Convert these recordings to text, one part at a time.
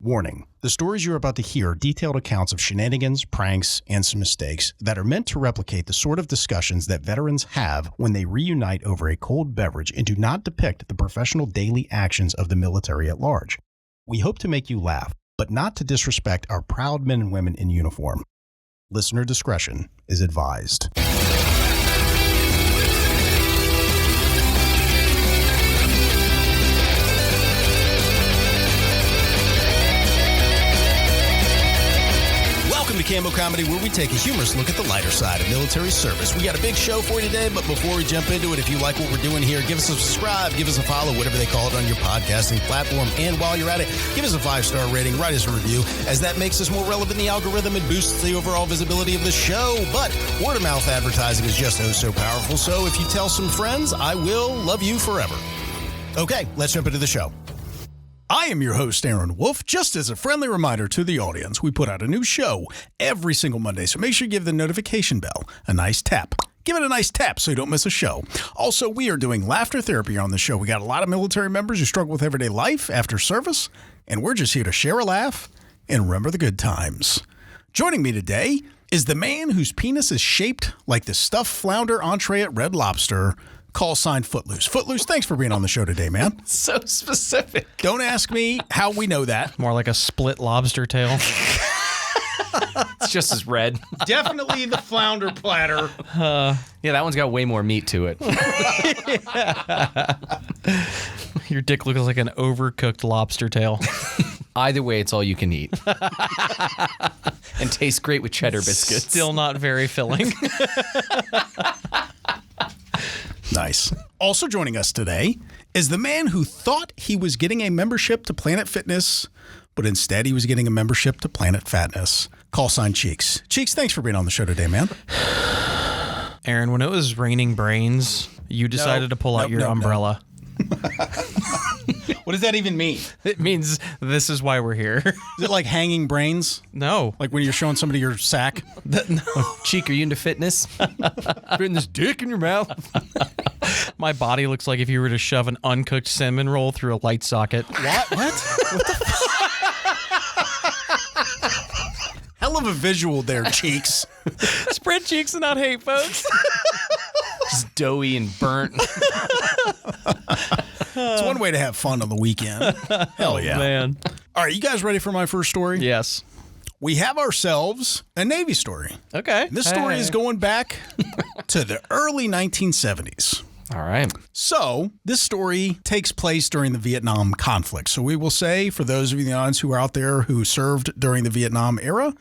Warning, the stories you're about to hear are detailed accounts of shenanigans, pranks, and some mistakes that are meant to replicate the sort of discussions that veterans have when they reunite over a cold beverage and do not depict the professional daily actions of the military at large. We hope to make you laugh, but not to disrespect our proud men and women in uniform. Listener discretion is advised. Welcome to Cammo Comedy, where we take a humorous look at the lighter side of military service. We got a big show for you today, but before we jump into it, if you like what we're doing here, give us a subscribe, give us a follow, whatever they call it on your podcasting platform. And while you're at it, give us a 5-star rating, write us a review, as that makes us more relevant in the algorithm and boosts the overall visibility of the show. But word-of-mouth advertising is just so powerful, so if you tell some friends, I will love you forever. Okay, let's jump into the show. I am your host, Aaron Wolf. Just as a friendly reminder to the audience, we put out a new show every single Monday, so make sure you give the notification bell a nice tap. Give it a nice tap so you don't miss a show. Also, we are doing laughter therapy on the show. We got a lot of military members who struggle with everyday life after service, and we're just here to share a laugh and remember the good times. Joining me today is the man whose penis is shaped like the stuffed flounder entree at Red Lobster, call sign Footloose. Footloose, thanks for being on the show today, man. So specific. Don't ask me how we know that. More like a split lobster tail. It's just as red. Definitely the flounder platter. Yeah, that one's got way more meat to it. Your dick looks like an overcooked lobster tail. Either way, it's all you can eat. And tastes great with cheddar biscuits. Still not very filling. Nice. Also joining us today is the man who thought he was getting a membership to Planet Fitness, but instead he was getting a membership to Planet Fatness. Call sign Cheeks. Cheeks, thanks for being on the show today, man. Aaron, when it was raining brains, you decided to pull out your umbrella. What does that even mean? It means this is why we're here. Is it like hanging brains? No. Like when you're showing somebody your sack? No. Cheek, are you into fitness? Putting this dick in your mouth. My body looks like if you were to shove an uncooked cinnamon roll through a light socket. What? What the hell of a visual there, Cheeks. Spread cheeks and not hate, folks. Just doughy and burnt. It's one way to have fun on the weekend. Hell yeah. Man. All right, you guys ready for my first story? Yes. We have ourselves a Navy story. Okay. This story is going back to the early 1970s. All right. So this story takes place during the Vietnam conflict. So we will say, for those of you in the audience who are out there who served during the Vietnam era,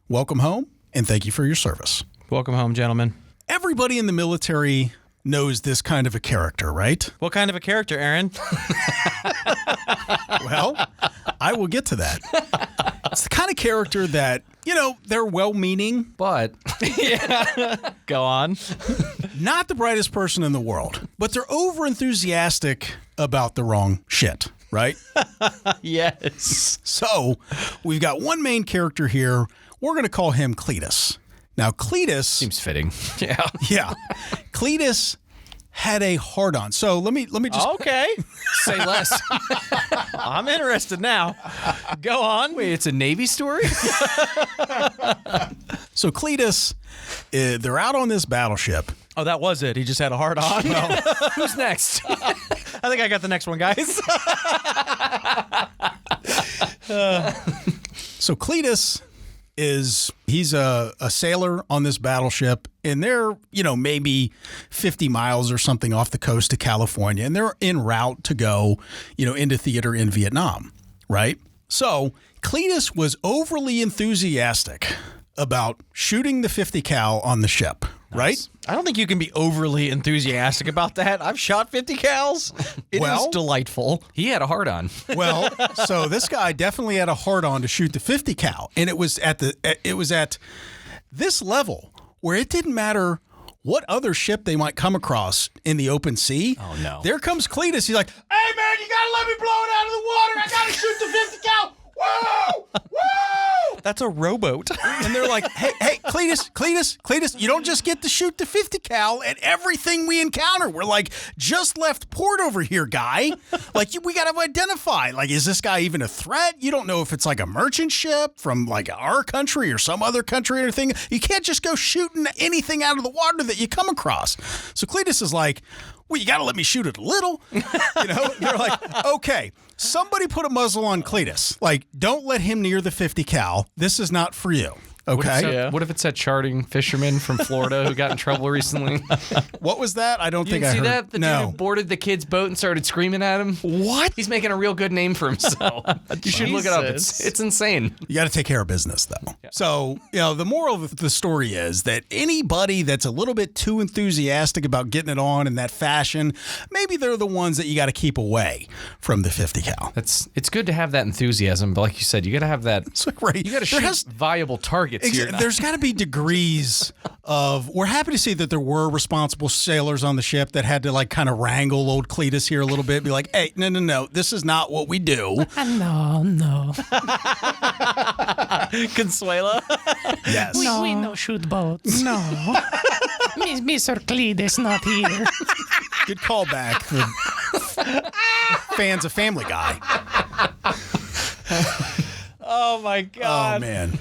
welcome home and thank you for your service. Welcome home, gentlemen. Everybody in the military knows this kind of a character, right? What kind of a character, Aaron? Well, I will get to that. It's the kind of character that, you know, they're well-meaning, But Go on. not the brightest person in the world, but they're over-enthusiastic about the wrong shit, right? Yes. So we've got one main character here. We're going to call him Cletus. Now, Cletus... seems fitting. Yeah. Cletus had a hard-on. So let me just... Okay. Say less. I'm interested now. Go on. Wait, it's a Navy story? So Cletus, they're out on this battleship. Oh, that was it. He just had a hard on. Who's next? I think I got the next one, guys. So Cletus he's a sailor on this battleship, and they're, you know, maybe 50 miles or something off the coast of California, and they're en route to go, you know, into theater in Vietnam, right? So Cletus was overly enthusiastic about shooting the 50 cal on the ship, right? I don't think you can be overly enthusiastic about that. I've shot 50 cals. It is delightful. He had a hard on. Well, so this guy definitely had a hard on to shoot the 50 cal, and it was at this level where it didn't matter what other ship they might come across in the open sea. Oh no! There comes Cletus. He's like, "Hey man, you gotta let me blow it out of the water. I gotta shoot the 50 cal." Whoa! Whoa! That's a rowboat. And they're like, hey, Cletus, you don't just get to shoot the 50 cal at everything we encounter. We're like, just left port over here, guy. Like, we got to identify, like, is this guy even a threat? You don't know if it's like a merchant ship from like our country or some other country or anything. You can't just go shooting anything out of the water that you come across. So Cletus is like, well, you got to let me shoot it a little. They're like, okay, somebody put a muzzle on Cletus. Like, don't let him near the 50 cal. This is not for you. Okay. What if it's that charting fisherman from Florida who got in trouble recently? What was that? I don't think I heard. You see that? The dude who boarded the kid's boat and started screaming at him? What? He's making a real good name for himself. You should look it up. It's insane. You got to take care of business, though. Yeah. So, the moral of the story is that anybody that's a little bit too enthusiastic about getting it on in that fashion, maybe they're the ones that you got to keep away from the 50 cal. It's good to have that enthusiasm, but like you said, you got to have that. It's like, right. You got to shoot viable targets here. There's got to be degrees of. We're happy to see that there were responsible sailors on the ship that had to like kind of wrangle old Cletus here a little bit, be like, hey, no, this is not what we do. No. Consuela? Yes. We no shoot boats. No. Mr. Cletus not here. Good callback. Fans of Family Guy. Oh my God. Oh man.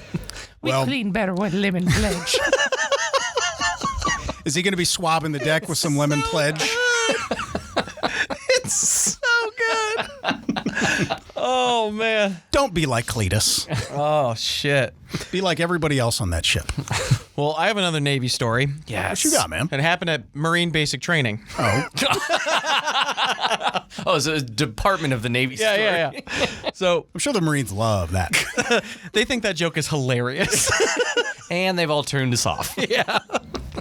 We clean better with lemon pledge. Is he going to be swabbing the deck with some lemon pledge? It's so good. Oh man. Don't be like Cletus. Oh shit. Be like everybody else on that ship. Well, I have another Navy story. Yes. What you got, man? It happened at Marine Basic Training. Oh. It's a Department of the Navy story. Yeah. So I'm sure the Marines love that. they think that joke is hilarious. And they've all turned us off. Yeah.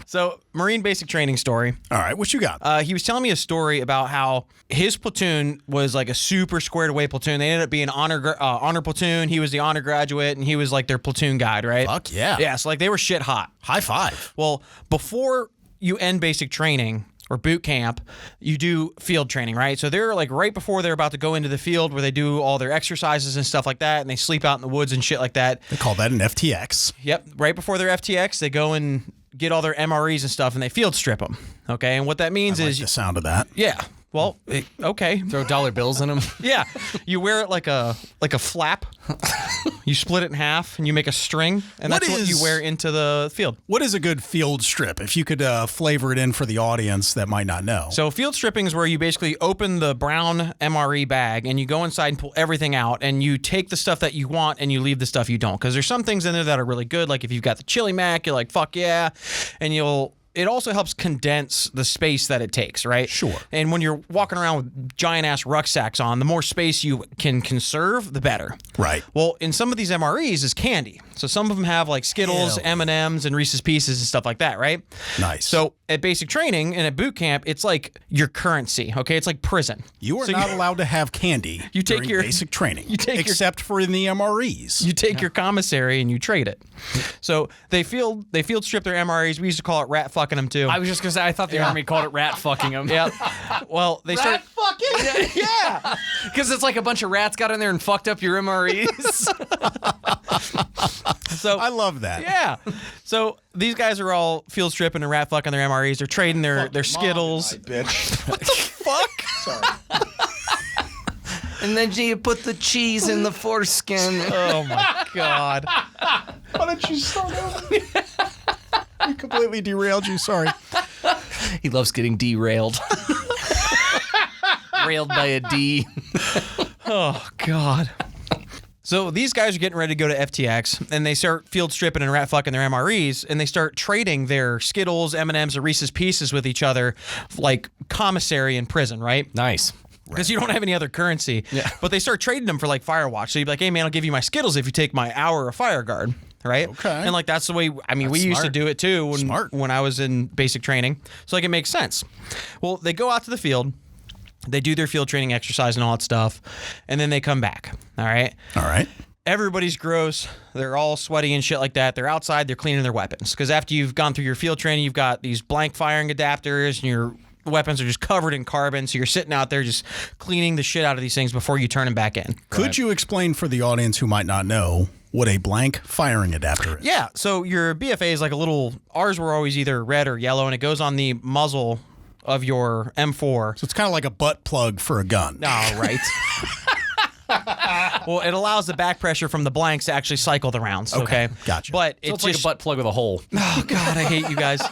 So, Marine Basic Training story. All right, what you got? He was telling me a story about how his platoon was like a super squared away platoon. They ended up being honor platoon. He was the honor graduate, and he was like their platoon guide, right? Fuck yeah. Yeah, so like they were shit hot. High five. Well, before you end basic training or boot camp, you do field training, right? So they're like right before they're about to go into the field where they do all their exercises and stuff like that, and they sleep out in the woods and shit like that. They call that an FTX. Yep. Right before their FTX, they go and get all their MREs and stuff, and they field strip them. Okay, and what that means I like is the sound of that. yeah. Well, okay. Throw dollar bills in them. Yeah, you wear it like a flap. You split it in half and you make a string, and that's what you wear into the field. What is a good field strip? If you could flavor it in for the audience that might not know. So field stripping is where you basically open the brown MRE bag and you go inside and pull everything out, and you take the stuff that you want and you leave the stuff you don't. Because there's some things in there that are really good. Like if you've got the chili mac, you're like, fuck yeah. And it also helps condense the space that it takes, right? Sure. And when you're walking around with giant-ass rucksacks on, the more space you can conserve, the better. Right. Well, in some of these MREs is candy. So some of them have like Skittles, M&Ms, and Reese's Pieces and stuff like that, right? Nice. So at basic training and at boot camp, it's like your currency, okay? It's like prison. You are not allowed to have candy during basic training, except for in the MREs. You take your commissary and you trade it. So they field strip their MREs. We used to call it rat fucking them too. I was just going to say, I thought the Army called it rat fucking them. Yeah. Well, they start fucking? Yeah. Because it's like a bunch of rats got in there and fucked up your MREs. So I love that. Yeah. So these guys are all field stripping and rat fucking their MREs. They're trading their Skittles. Bitch. What the fuck? Sorry. And then you put the cheese in the foreskin. Oh my God. Why don't you start over? We completely derailed you. Sorry. He loves getting derailed. Railed by a D. Oh God. So these guys are getting ready to go to FTX, and they start field stripping and rat fucking their MREs, and they start trading their Skittles, M&Ms, and Reese's Pieces with each other, like commissary in prison, right? Nice. Because you don't have any other currency. Yeah. But they start trading them for like Firewatch. So you'd be like, hey man, I'll give you my Skittles if you take my hour of Fire Guard. Right? Okay. And like that's the way, I mean, we used to do it too when I was in basic training. So like it makes sense. Well, they go out to the field. They do their field training exercise and all that stuff, and then they come back. All right? All right. Everybody's gross. They're all sweaty and shit like that. They're outside. They're cleaning their weapons. Because after you've gone through your field training, you've got these blank firing adapters, and you're weapons are just covered in carbon, so you're sitting out there just cleaning the shit out of these things before you turn them back in. Could you explain for the audience who might not know what a blank firing adapter is? Yeah, so your BFA is like a little, ours were always either red or yellow, and it goes on the muzzle of your M4. So it's kind of like a butt plug for a gun. Oh, right. Well, it allows the back pressure from the blanks to actually cycle the rounds. Okay, gotcha. But So it's it's like just, a butt plug with a hole. oh god, I hate you guys.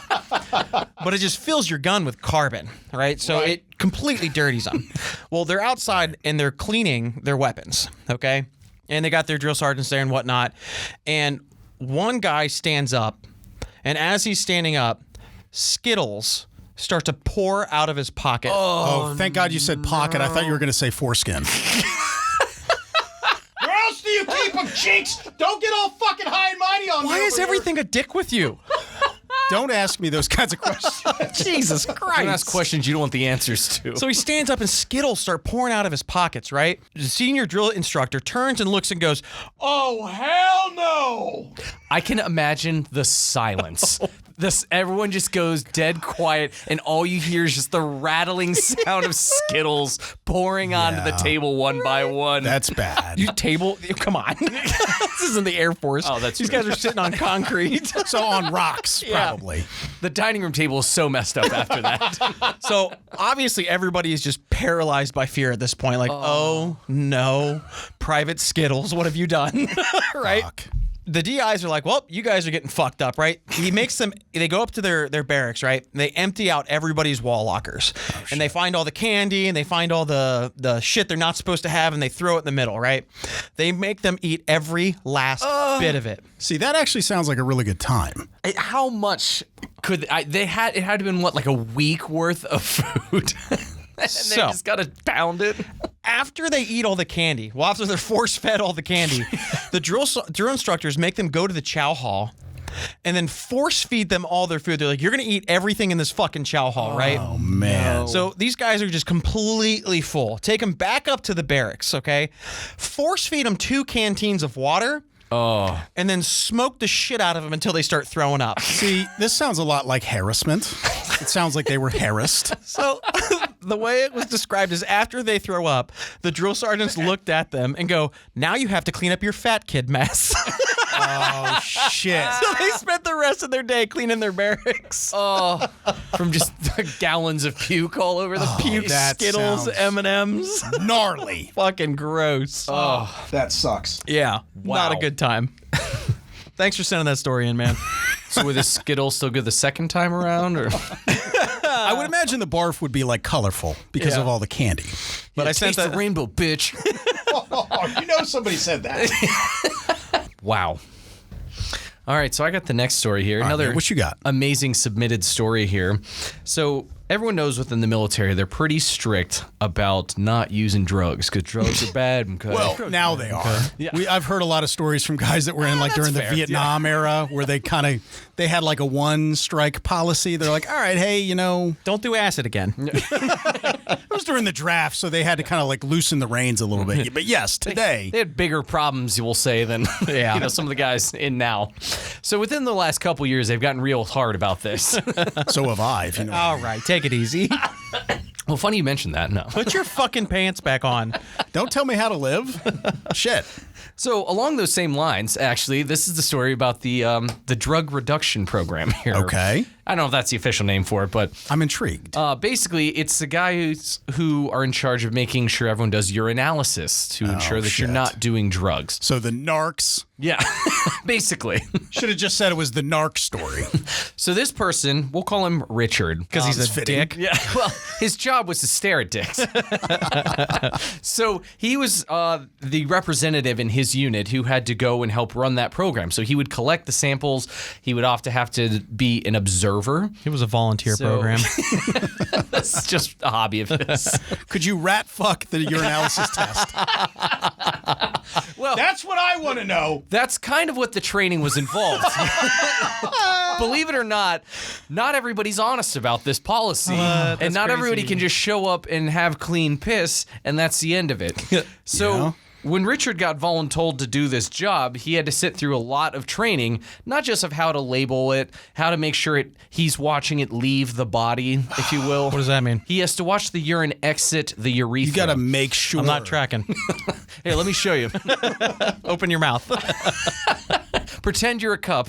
But it just fills your gun with carbon, right? So it completely dirties them. Well, they're outside and they're cleaning their weapons. Okay, and they got their drill sergeants there and whatnot. And one guy stands up, and as he's standing up, Skittles start to pour out of his pocket. Oh, thank God you said pocket. I thought you were going to say foreskin. Where else do you keep them, cheeks? Don't get all fucking high and mighty on me. Why is everything a dick with you? Don't ask me those kinds of questions. Jesus Christ. Don't ask questions you don't want the answers to. So he stands up and Skittles start pouring out of his pockets, right? The senior drill instructor turns and looks and goes, "Oh, hell no!" I can imagine the silence. Everyone just goes dead quiet, and all you hear is just the rattling sound of Skittles pouring onto the table one by one. That's bad. You table, come on. This isn't the Air Force. Oh, that's These true. guys are sitting on concrete. So on rocks, probably. The dining room table is so messed up after that. So obviously everybody is just paralyzed by fear at this point. Like, oh no, Private Skittles, what have you done? Right? Fuck. The DIs are like, well, you guys are getting fucked up, right? He makes them, they go up to their barracks, right? And they empty out everybody's wall lockers. And they find all the candy and they find all the shit they're not supposed to have and they throw it in the middle, right? They make them eat every last bit of it. See, that actually sounds like a really good time. How much could they had? It had to have been what, like a week worth of food. And So- they just gotta pound it. After they eat all the candy, well, after they're force-fed all the candy, the drill instructors make them go to the chow hall and then force-feed them all their food. They're like, you're going to eat everything in this fucking chow hall, right? Oh, man. So these guys are just completely full. Take them back up to the barracks, okay? Force-feed them 2 canteens of water. Oh. And then smoke the shit out of them until they start throwing up. See, this sounds a lot like harassment. It sounds like they were harassed. So the way it was described is after they throw up, the drill sergeants looked at them and go, now you have to clean up your fat kid mess. Oh, shit. So they spent the rest of their day cleaning their barracks. Oh, from just gallons of puke all over the Puke, that Skittles, sounds- M&Ms. Gnarly. Fucking gross. That sucks. Yeah, not a good time. Thanks for sending that story in, man. So were the Skittles still good the second time around, or? I would imagine the barf would be like colorful because Yeah. of all the candy. But I sent Taste that. the rainbow, bitch. Oh, you know somebody said that. Wow. All right, so I got the next story here. right, Another man, what you got? amazing submitted story here. So everyone knows within the military they're pretty strict about not using drugs because drugs are bad. Okay? Well, now they are. I've heard a lot of stories from guys that were in like during the fair. Vietnam era where they they had like a 1-strike policy. They're like, all right, hey, Don't do acid again. it was during the draft, so they had to kind of like loosen the reins a little bit. But yes, today. they had bigger problems, you will say, than some of the guys in now. So within the last couple years, they've gotten real hard about this. So have I, if you know. All right, take it easy. Well, funny you mentioned that. No. Put your fucking pants back on. Don't tell me how to live. Shit. So along those same lines, actually, this is the story about the drug reduction program here. Okay. I don't know if that's the official name for it, but I'm intrigued. basically, it's the guys who are in charge of making sure everyone does urinalysis to ensure that you're shit. not doing drugs. So the narcs. Yeah, basically. Should have just said it was the narc story. So this person, we'll call him Richard. Because he's a fitting. dick. Yeah, well, his job was to stare at dicks. So he was the representative in his unit who had to go and help run that program. So he would collect the samples. He would often have to be an observer. It was a volunteer So- program. That's just a hobby of his. Could you rat fuck the urinalysis test? Well, That's what I want to know. that's kind of what the training was involved. Believe it or not everybody's honest about this policy. And not crazy. everybody can just show up and have clean piss, and that's the end of it. So when Richard got voluntold to do this job, he had to sit through a lot of training, not just of how to label it, how to make sure he's watching it leave the body, if you will. What does that mean? He has to watch the urine exit the urethra. You got to make sure. I'm not tracking. Here, let me show you. Open your mouth. Pretend you're a cup.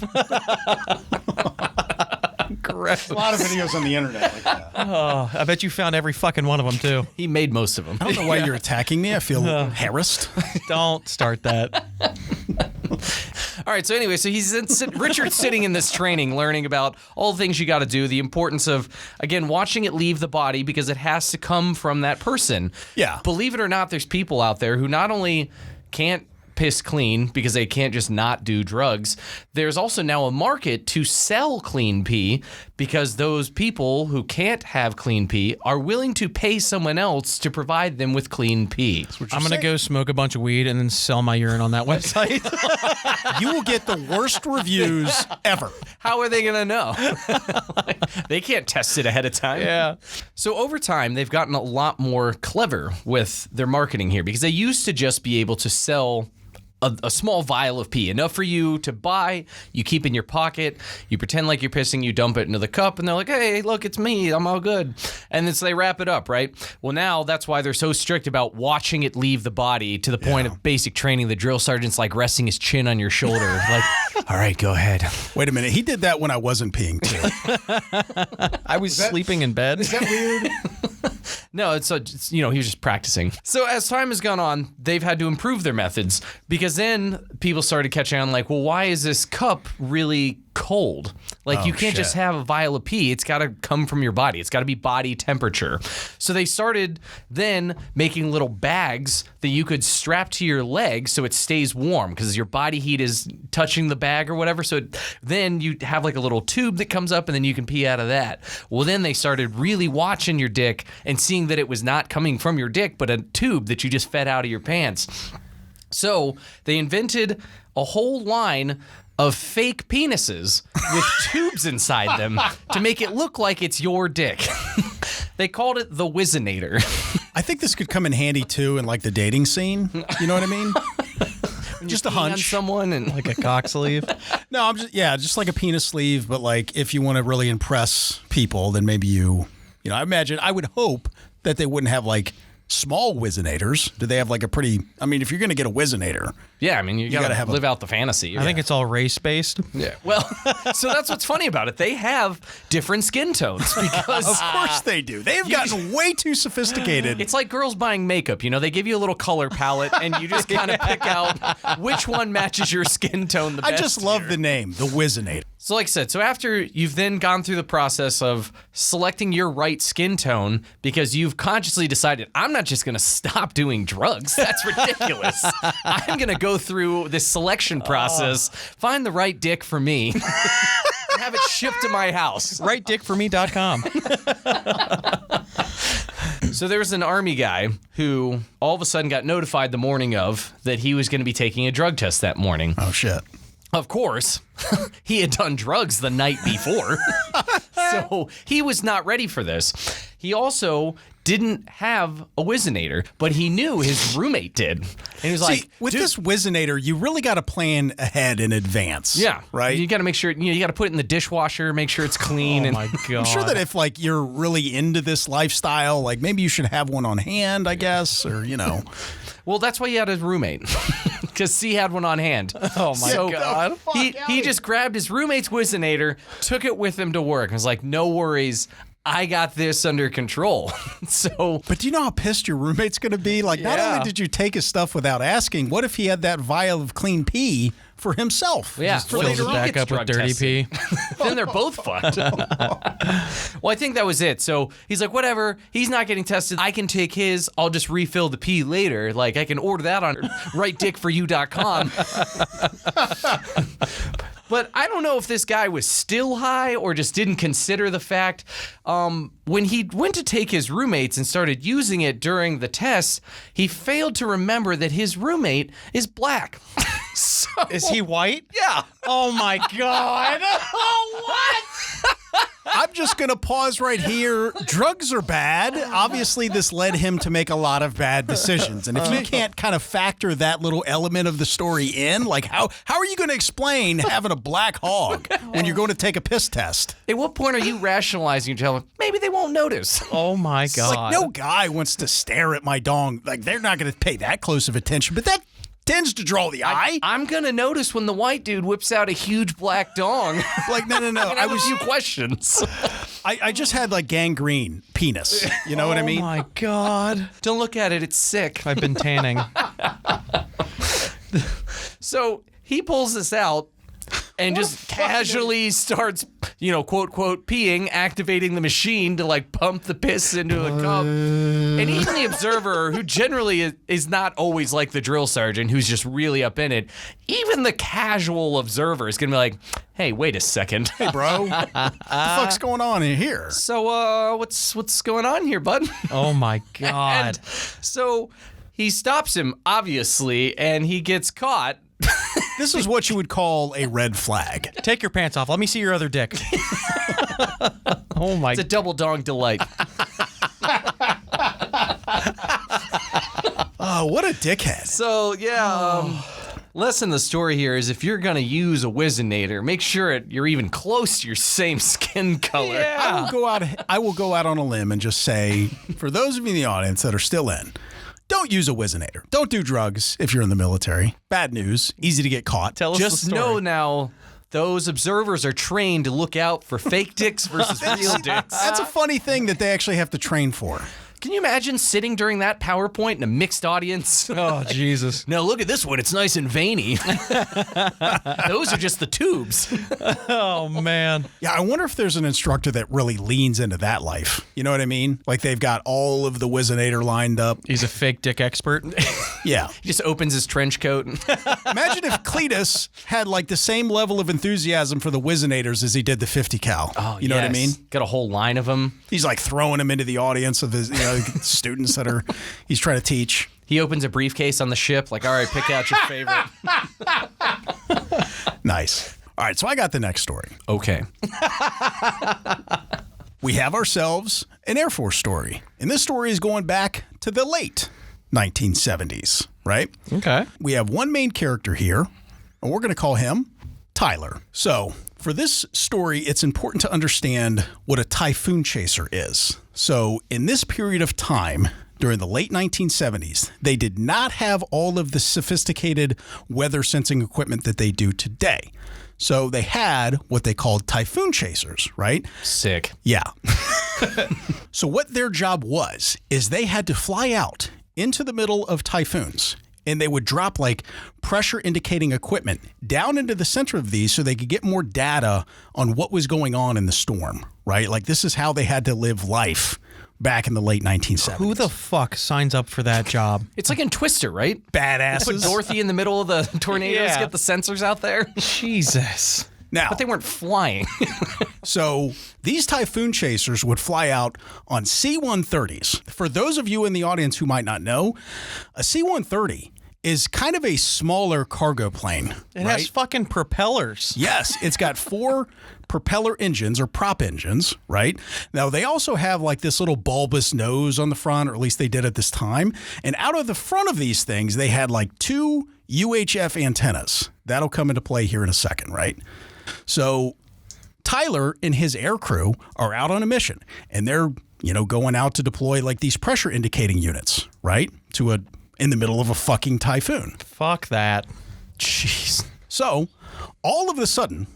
Gross. A lot of videos on the internet like that. Oh, I bet you found every fucking one of them, too. He made most of them. I don't know why you're attacking me. I feel harassed. Don't start that. All right, so anyway, so Richard's sitting in this training, learning about all the things you got to do, the importance of, again, watching it leave the body because it has to come from that person. Yeah. Believe it or not, there's people out there who not only can't piss clean because they can't just not do drugs. There's also now a market to sell clean pee because those people who can't have clean pee are willing to pay someone else to provide them with clean pee. I'm going to go smoke a bunch of weed and then sell my urine on that website. You will get the worst reviews ever. How are they going to know? They can't test it ahead of time. Yeah. So over time, they've gotten a lot more clever with their marketing here because they used to just be able to sell a small vial of pee, enough for you to buy, you keep in your pocket, you pretend like you're pissing, you dump it into the cup, and they're like, hey, look, it's me, I'm all good. And then so they wrap it up, right? Well, now that's why they're so strict about watching it leave the body to the point of basic training. The drill sergeant's like resting his chin on your shoulder, like, all right, go ahead. Wait a minute. He did that when I wasn't peeing, too. I was sleeping in bed. Is that weird? No, it's he was just practicing. So as time has gone on, they've had to improve their methods because then people started catching on like, well, why is this cup really cold? Like you can't just have a vial of pee. It's got to come from your body. It's got to be body temperature. So they started then making little bags that you could strap to your leg so it stays warm because your body heat is touching the bag or whatever. So then you have like a little tube that comes up and then you can pee out of that. Well, then they started really watching your dick and seeing that it was not coming from your dick, but a tube that you just fed out of your pants. So they invented a whole line of fake penises with tubes inside them to make it look like it's your dick. They called it the Whizzinator. I think this could come in handy, too, in, like, the dating scene. You know what I mean? Just a hunch. On someone and Like a cock sleeve. No, I'm just like a penis sleeve, but, like, if you want to really impress people, then maybe I would hope that they wouldn't have, like, small Whizzinators. Do they have like a pretty, if you're going to get a Whizzinator. yeah, I mean, you gotta have live out the fantasy. I think it's all race-based. Yeah. Well, so that's what's funny about it. They have different skin tones because Of course they do. They've gotten way too sophisticated. it's like girls buying makeup. They give you a little color palette and you just kind of pick out which one matches your skin tone the best. I just love the name, the Whizzinator. So like I said, so after you've then gone through the process of selecting your right skin tone because you've consciously decided, I'm not just going to stop doing drugs. That's ridiculous. I'm going to go through this selection process, find the right dick for me, and have it shipped to my house. RightDickForMe.com. So there was an army guy who all of a sudden got notified the morning of that he was going to be taking a drug test that morning. Oh, shit. Of course, he had done drugs the night before, so he was not ready for this. He also didn't have a Whizzinator, but he knew his roommate did. And he was like, with this Whizzinator, you really got to plan ahead in advance. yeah, Right? You got to make sure, you got to put it in the dishwasher, make sure it's clean. Oh, my God. I'm sure that if, like, you're really into this lifestyle, like, maybe you should have one on hand, I guess, or, Well, that's why he had a roommate, because he had one on hand. Oh, my God. He just grabbed his roommate's Whizzinator, took it with him to work, and was like, no worries, I got this under control. But do you know how pissed your roommate's going to be? Like, not Yeah. only did you take his stuff without asking, what if he had that vial of clean pee for himself? Yeah, Fills it later on back gets up with drug dirty tested. pee. Then they're both fucked. Well, I think that was it. So he's like, whatever. He's not getting tested. I can take his. I'll just refill the pee later. Like, I can order that on rightdickforyou.com. But I don't know if this guy was still high or just didn't consider the fact. When he went to take his roommates and started using it during the test, he failed to remember that his roommate is black. Is he white? Yeah. Oh, my God. Oh, what? I'm just going to pause right here. Drugs are bad. Obviously, this led him to make a lot of bad decisions. And if you can't kind of factor that little element of the story in, like how are you going to explain having a black hog when you're going to take a piss test? At what point are you rationalizing and telling them, maybe they won't notice? Oh, my It's God. like no guy wants to stare at my dong. Like they're not going to pay that close of attention, but that tends to draw the eye. I'm going to notice when the white dude whips out a huge black dong. Like, no. I have a few questions. I just had like gangrene penis. You know what I mean? Oh, my God. Don't look at it. It's sick. I've been tanning. So he pulls this out and just casually starts, quote, quote, peeing, activating the machine to like pump the piss into a cup. And even the observer, who generally is not always like the drill sergeant, who's just really up in it, even the casual observer is going to be like, hey, wait a second. Hey, bro. What the fuck's going on in here? So, what's going on here, bud? Oh, my God. And so he stops him, obviously, and he gets caught. This is what you would call a red flag. Take your pants off. Let me see your other dick. Oh, my It's a double dong delight. Oh, what a dickhead. So, yeah, lesson of the story here is if you're going to use a Whizzinator, make sure you're even close to your same skin color. I will go out on a limb and just say, for those of you in the audience that are still in, don't use a Whizzinator. Don't do drugs if you're in the military. Bad news. Easy to get caught. Tell us Just the story. know now, those observers are trained to look out for fake dicks versus real dicks. That's a funny thing that they actually have to train for. Can you imagine sitting during that PowerPoint in a mixed audience? Oh, Jesus. Now look at this one. It's nice and veiny. Those are just the tubes. Oh, man. Yeah, I wonder if there's an instructor that really leans into that life. You know what I mean? Like they've got all of the Whizzinator lined up. He's a fake dick expert. Yeah. He just opens his trench coat. Imagine if Cletus had like the same level of enthusiasm for the Whizzinators as he did the 50 cal. Oh, you know what I mean? Got a whole line of them. He's like throwing them into the audience of his students that he's trying to teach. He opens a briefcase on the ship, like, all right, pick out your favorite. Nice. All right, so I got the next story. Okay. We have ourselves an Air Force story. And this story is going back to the late 1970s, right? Okay. We have one main character here, and we're going to call him Tyler. So, for this story, it's important to understand what a typhoon chaser is. So, in this period of time, during the late 1970s, they did not have all of the sophisticated weather sensing equipment that they do today. So, they had what they called typhoon chasers, right? Sick. Yeah. So, what their job was is they had to fly out into the middle of typhoons, and they would drop like pressure indicating equipment down into the center of these so they could get more data on what was going on in the storm, right? Like this is how they had to live life back in the late 1970s. Who the fuck signs up for that job? It's like in Twister, right? Put badasses? Dorothy in the middle of the tornadoes, Yeah. get the sensors out there. Jesus. Now, But they weren't flying. so these typhoon chasers would fly out on C-130s. For those of you in the audience who might not know, a C-130 is kind of a smaller cargo plane. It has fucking propellers. Yes, it's got 4 propeller engines or prop engines, right? Now, they also have like this little bulbous nose on the front, or at least they did at this time. And out of the front of these things, they had like 2 UHF antennas. That'll come into play here in a second, right? So Tyler and his air crew are out on a mission, and they're, going out to deploy like these pressure indicating units, right? In the middle of a fucking typhoon. Fuck that. Jeez. So, all of a sudden,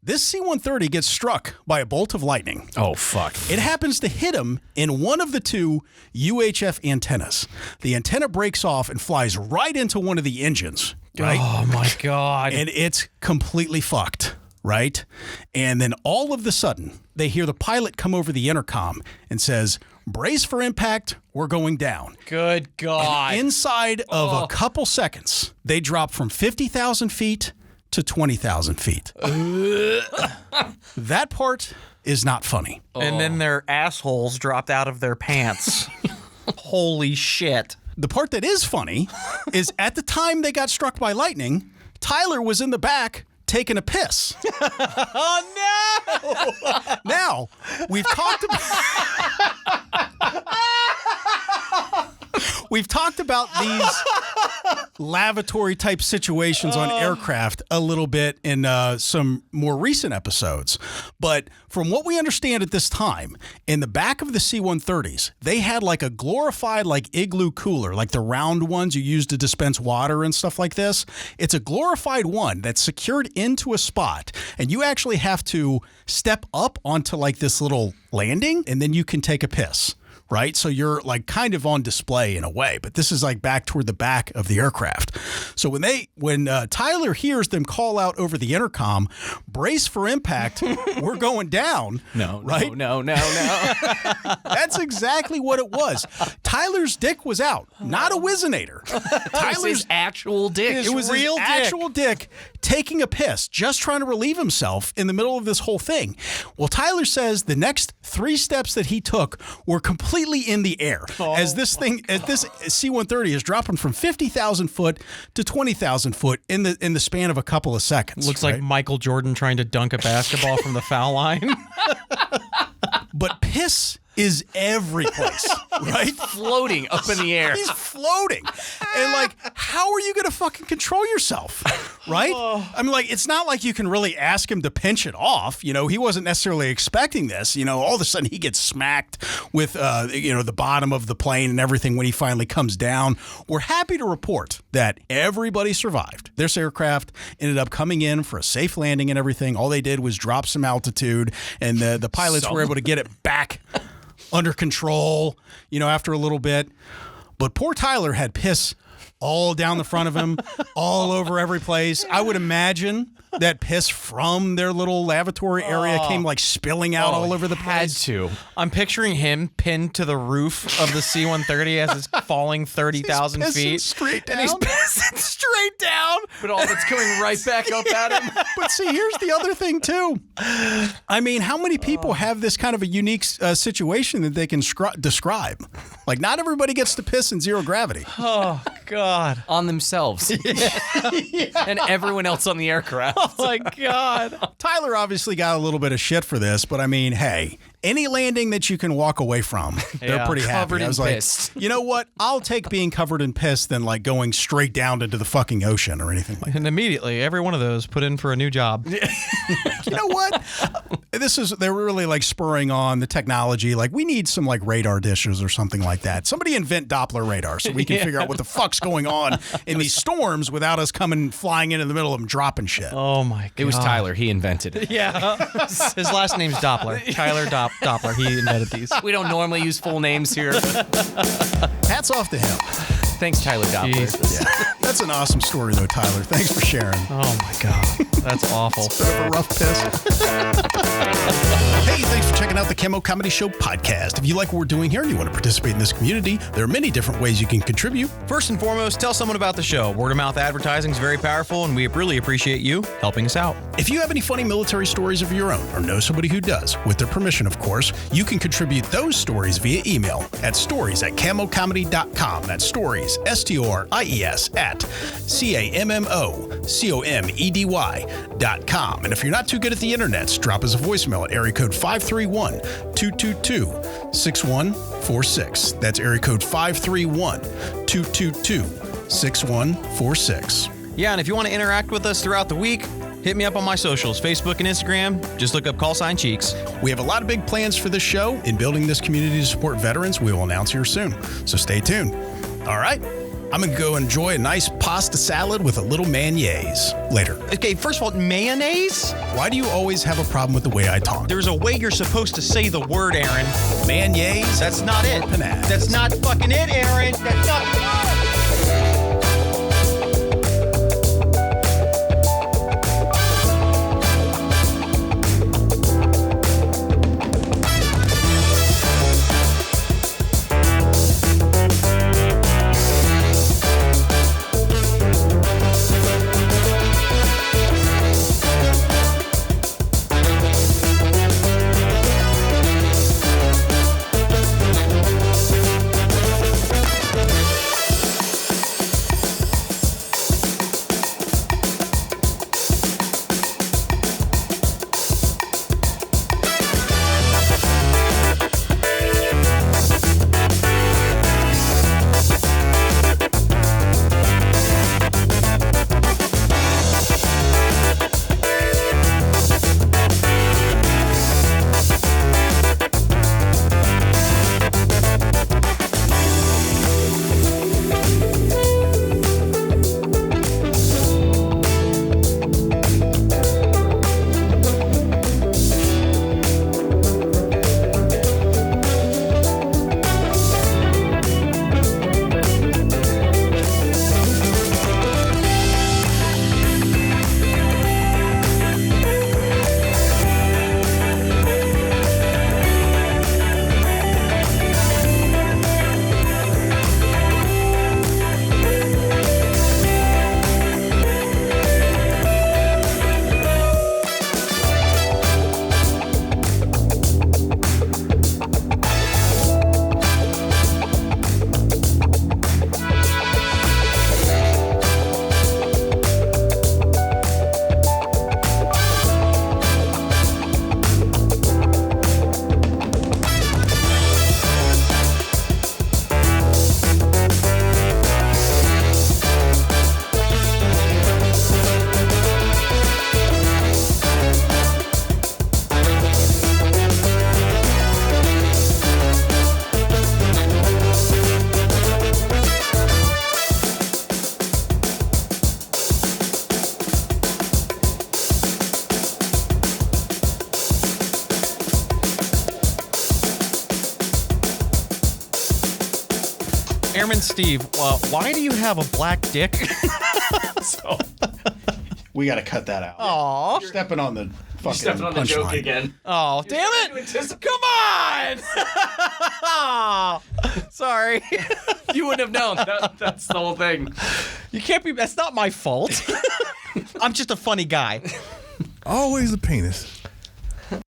this C-130 gets struck by a bolt of lightning. Oh, fuck. It happens to hit him in one of the 2 UHF antennas. The antenna breaks off and flies right into one of the engines, right? Oh, my God. And it's completely fucked, right? And then all of a sudden, they hear the pilot come over the intercom and says, "Brace for impact, we're going down." Good God. Inside of a couple seconds, they drop from 50,000 feet to 20,000 feet. That part is not funny. And then their assholes dropped out of their pants. Holy shit. The part that is funny is at the time they got struck by lightning, Tyler was in the back taking a piss. Oh no! Now, we've talked about these lavatory type situations on aircraft a little bit in some more recent episodes. But from what we understand at this time, in the back of the C-130s, they had like a glorified like igloo cooler, like the round ones you use to dispense water and stuff like this. It's a glorified one that's secured into a spot, and you actually have to step up onto like this little landing, and then you can take a piss. Right? So you're like kind of on display in a way, but this is like back toward the back of the aircraft. So when Tyler hears them call out over the intercom, brace for impact, we're going down. No. That's exactly what it was. Tyler's dick was out, not a Whizzinator. Tyler's his actual dick. It was real his actual dick taking a piss, just trying to relieve himself in the middle of this whole thing. Well, Tyler says the next 3 steps that he took were completely in the air as this C-130 is dropping from 50,000 foot to 20,000 foot in the span of a couple of seconds. Looks like Michael Jordan trying to dunk a basketball from the foul line. But piss is every place, right? Floating up in the air. He's floating. And like, how are you going to fucking control yourself, right? I mean, like, it's not like you can really ask him to pinch it off. You know, he wasn't necessarily expecting this. You know, all of a sudden he gets smacked with, the bottom of the plane and everything when he finally comes down. We're happy to report that everybody survived. This aircraft ended up coming in for a safe landing and everything. All they did was drop some altitude, and the pilots were able to get it back under control, after a little bit. But poor Tyler had piss all down the front of him, all over every place. I would imagine that piss from their little lavatory area came like spilling out all over the place. Had to. I'm picturing him pinned to the roof of the C-130 as it's falling 30,000 feet. Straight down. And he's pissing straight down. But all that's coming right back up at him. But see, here's the other thing, too. I mean, how many people have this kind of a unique situation that they can describe? Like, not everybody gets to piss in zero gravity. Oh, God. On themselves. And everyone else on the aircraft. Oh, my God. Tyler obviously got a little bit of shit for this, but I mean, hey, any landing that you can walk away from, they're pretty happy. Covered I was in like, piss. you know what? I'll take being covered in piss than like going straight down into the fucking ocean or anything like that. And immediately, every one of those put in for a new job. You know what? They're really like spurring on the technology. Like, we need some like radar dishes or something like that. Somebody invent Doppler radar so we can figure out what the fuck's going on in these storms without us flying into the middle of them dropping shit. Oh, my God. It was Tyler. He invented it. Yeah. His last name's Doppler. Tyler Doppler. He invented these. We don't normally use full names here. Hats off to him. Thanks, Tyler Doppler. Jesus. Yeah. That's an awesome story, though, Tyler. Thanks for sharing. Oh, my God. That's awful. Bit of a rough piss. Hey, thanks for checking out the Cammo Comedy Show Podcast. If you like what we're doing here and you want to participate in this community, there are many different ways you can contribute. First and foremost, tell someone about the show. Word of mouth advertising is very powerful, and we really appreciate you helping us out. If you have any funny military stories of your own, or know somebody who does, with their permission, of course, you can contribute those stories via email at stories@cammocomedy.com. That's stories, STORIES, at CAMMOCOMEDY.com. And if you're not too good at the internets, drop us a voicemail at area code 531-222-6146. That's area code 531-222-6146. Yeah, and if you want to interact with us throughout the week, hit me up on my socials, Facebook and Instagram. Just look up ! Cheeks. We have a lot of big plans for this show. In building this community to support veterans, we will announce here soon. So stay tuned. All right. I'm going to go enjoy a nice pasta salad with a little mayonnaise later. Okay, first of all, mayonnaise? Why do you always have a problem with the way I talk? There's a way you're supposed to say the word, Aaron. Mayonnaise? That's not it. Panaz. That's not fucking it, Aaron. That's not... Airman Steve, why do you have a black dick? So, We got to cut that out. Aw. You're stepping on the fucking stepping on the joke punchline. again. Oh, damn it! Come on! Sorry. You wouldn't have known. That's the whole thing. You can't be. That's not my fault. I'm just a funny guy. Always a penis.